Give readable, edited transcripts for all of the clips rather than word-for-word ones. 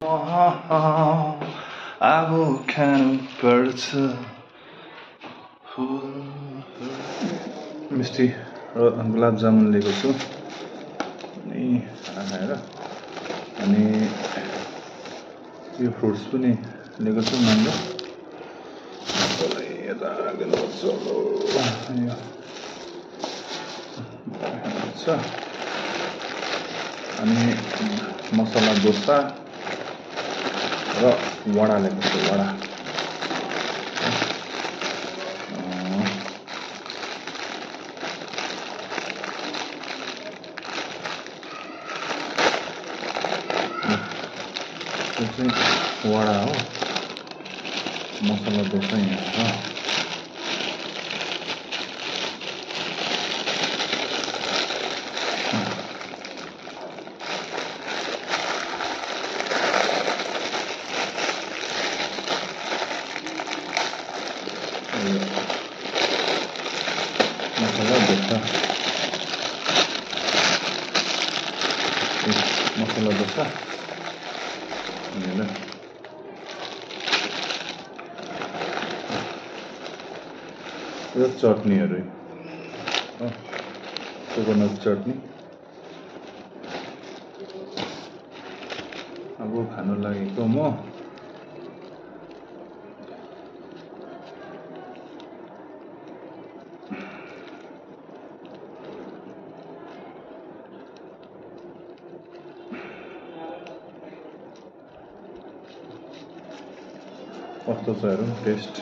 अब खानुपर्छ मिस्टी र गुलाब जामुन लिएको छु अनि खाना खाएर अनि यो फ्रुट्स पनि लिएको छु म्याङ्गो यता राखिदिनुपर्छ अनि मसला डोसा र वडा लिएको छु वडा वडा हो मसला डोसा यहाँ छ मसला डोसा यो चटनीहरू कोकोनट चटनी अब खानु लागेको म कस्तो छ हेरौँ टेस्ट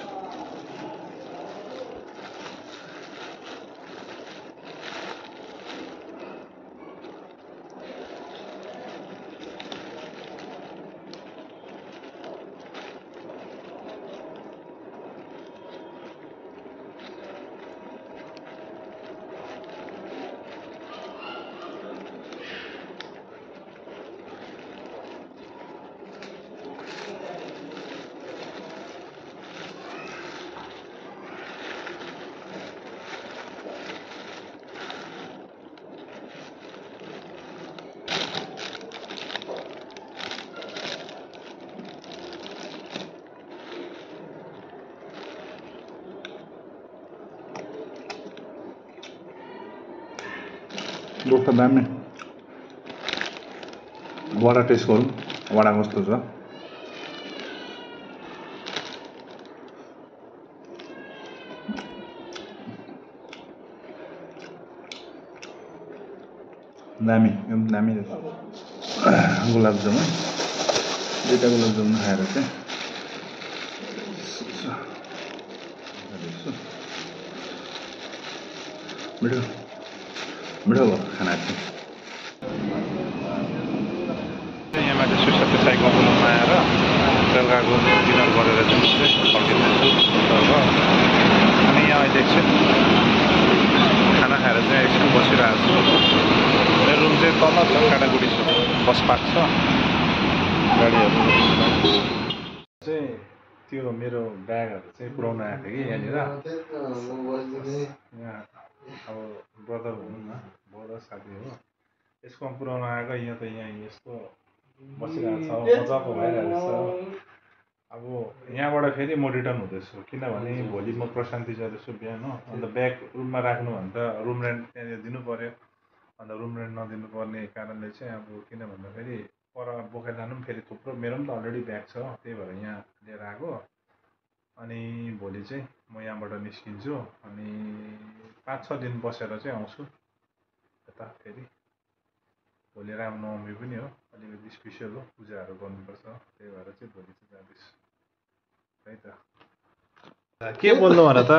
डोसा दामी वडा टेस्ट गरौँ वडा कस्तो छ दामी एकदम दामी गुलाब जामुन दुईटा गुलाब जामुन खाएर चाहिँ मिठो मिठो भयो खाना चाहिँ यहाँ माथि सुसक्ति साई कम्पनीमा आएर बेलुकाको डिनर गरेर चाहिँ फर्किँदैछु अनि यहाँ अहिले एकछिन खाना खाएर चाहिँ एकछिन बसिरहेको छु मेरो रुम चाहिँ तल छ काटाकुटी बस पार्क छ गाडीहरू चाहिँ त्यो मेरो ब्यागहरू चाहिँ पुऱ्याउन आएको थियो कि यहाँनिर यहाँ अब ब्रदर भनौँ न ब्रदर साथी हो यसको पुऱ्याउन आएको यहाँ त यहाँ यस्तो बसिरहेको छ मजाको भइरहेको छ अब यहाँबाट फेरि म रिटर्न हुँदैछु किनभने भोलि म प्रशान्ति जाँदैछु बिहान हो अन्त ब्याग रुममा राख्नु भने त रुम रेन्ट त्यहाँनिर दिनु पऱ्यो अन्त रुम रेन्ट नदिनु पर्ने कारणले चाहिँ अब किन भन्दाखेरि पर बोकेर लानु पनि फेरि थुप्रो मेरो पनि त अलरेडी ब्याग छ त्यही भएर यहाँ लिएर आएको अनि भोलि चाहिँ म यहाँबाट निस्किन्छु अनि 5-6 दिन बसेर चाहिँ आउँछु यता फेरि भोलि रामनवमी पनि हो अलिकति स्पेसियल हो पूजाहरू गर्नुपर्छ त्यही भएर चाहिँ भोलि चाहिँ जाँदैछु है त के बोल्नु भन त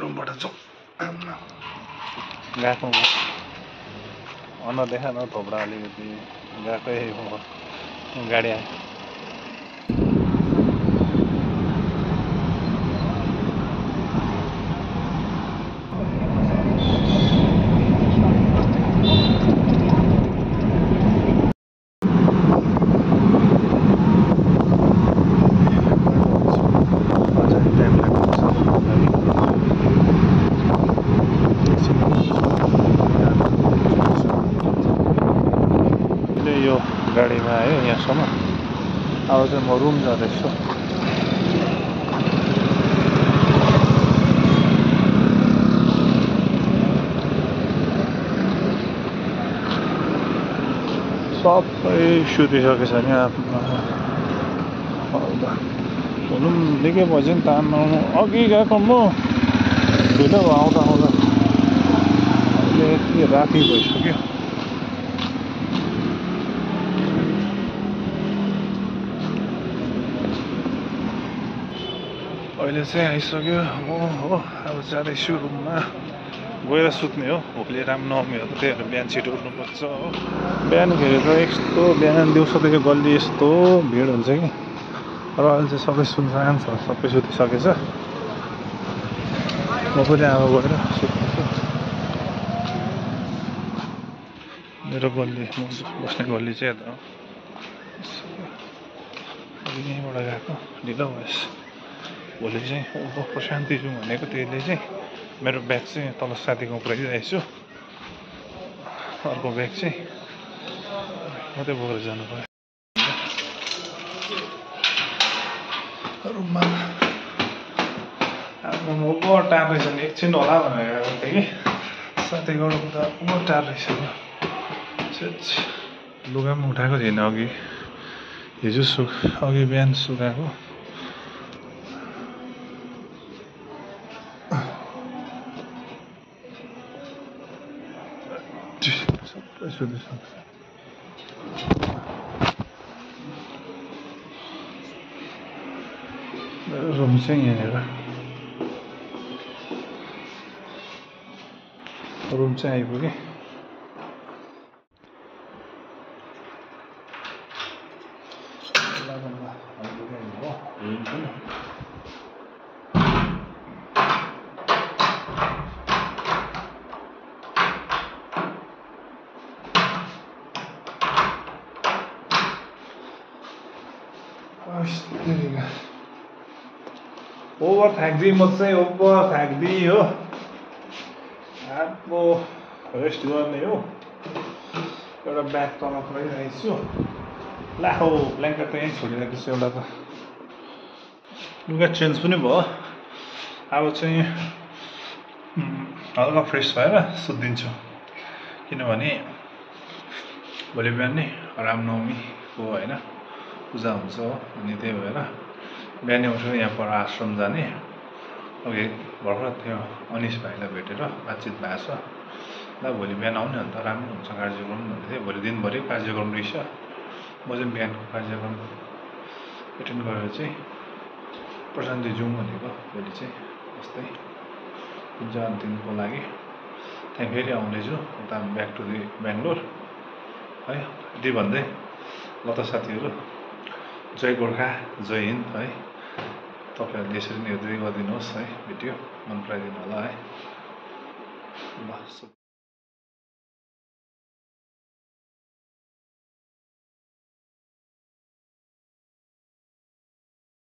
रुमबाट जाउँ गएको देखा न थोपडा अलिकति गएकै गाडी आयो गाडीमा आयो यहाँसम्म। अब चाहिँ म रुम जाँदैछु। सबै सुतिसकेछ नि आफ्नो। हुनु पनि निकै भएछ नि त आउनु। अघि गएको म ढिलो भयो आउँदा आउँदा। अहिले यति राति भइसक्यो। अहिले चाहिँ आइसक्यो म हो। अब जाँदैछु रुममा। गएर सुत्ने हो। भोलि रामनवमी हो त त्यही भएर बिहान छिटो उठ्नुपर्छ हो। बिहानखेरि त यस्तो बिहान दिउँसोदेखि गल्ली यस्तो भिड हुन्छ कि। र अहिले चाहिँ सबै सुनसान छ, सबै सुतिसकेछ। म पनि अब गएर सुत्छु। मेरो गल्ली म बस्ने गल्ली चाहिँ यता हो। यहीँबाट गएको ढिलो भएछ। भोलि चाहिँ प्रशान्ति जाउँ भनेको त्यसले चाहिँ मेरो ब्याग चाहिँ तल साथीको पुऱ्याइदिइरहेको छु। अर्को ब्याग चाहिँ मात्रै बोकेर जानु पर्यो रुममा। आफ्नो ओभर टार रहेछ नि एकछिन होला भनेर गएको थिएँ कि साथीको त ओभर टार रहेछ। लुगा पनि उठाएको थिएन अघि, हिजो अघि बिहान सुकाएको। सबै सुतिसक्छ। रुम चाहिँ यहाँनिर। रुम चाहिँ आइपुगेँ। ओभर थाक्दी म चाहिँ ओभर थाक्दी हो। अब रेस्ट गर्ने हो। एउटा ब्याग तल पुऱ्याइरहेको छु। ला हो ब्ल्याङ्केट त यहीँ छोडिरहेको छु एउटा त। लुगा चेन्ज पनि भयो। अब चाहिँ हल्का फ्रेस भएर सुत्दिन्छु। किनभने भोलि बिहान नै रामनवमीको होइन पूजा हुन्छ हो। अनि त्यही भएर बिहानै उठेर यहाँ पर आश्रम जाने। अघि भर्खर त्यो अनिस भाइलाई भेटेर बातचित भएको छ। ल भोलि बिहान आउने अन्त राम्रो हुन्छ कार्यक्रम भन्दै थियो। भोलि दिनभरि कार्यक्रम रहेछ। म चाहिँ बिहानको कार्यक्रम एटेन्ड गरेर चाहिँ प्रशान्ति जाउँ भनेको भोलि चाहिँ यस्तै 4 दिनको लागि। त्यहाँ फेरि आउनेछु उता ब्याक टु दि बेङ्गलोर है। यति भन्दै ल त साथीहरू, जय गोर्खा जय हिन्द है। तपाईँहरूले यसरी नै हेर्दै गरिदिनुहोस् है। भिडियो मन पराइदिनु होला है। ल।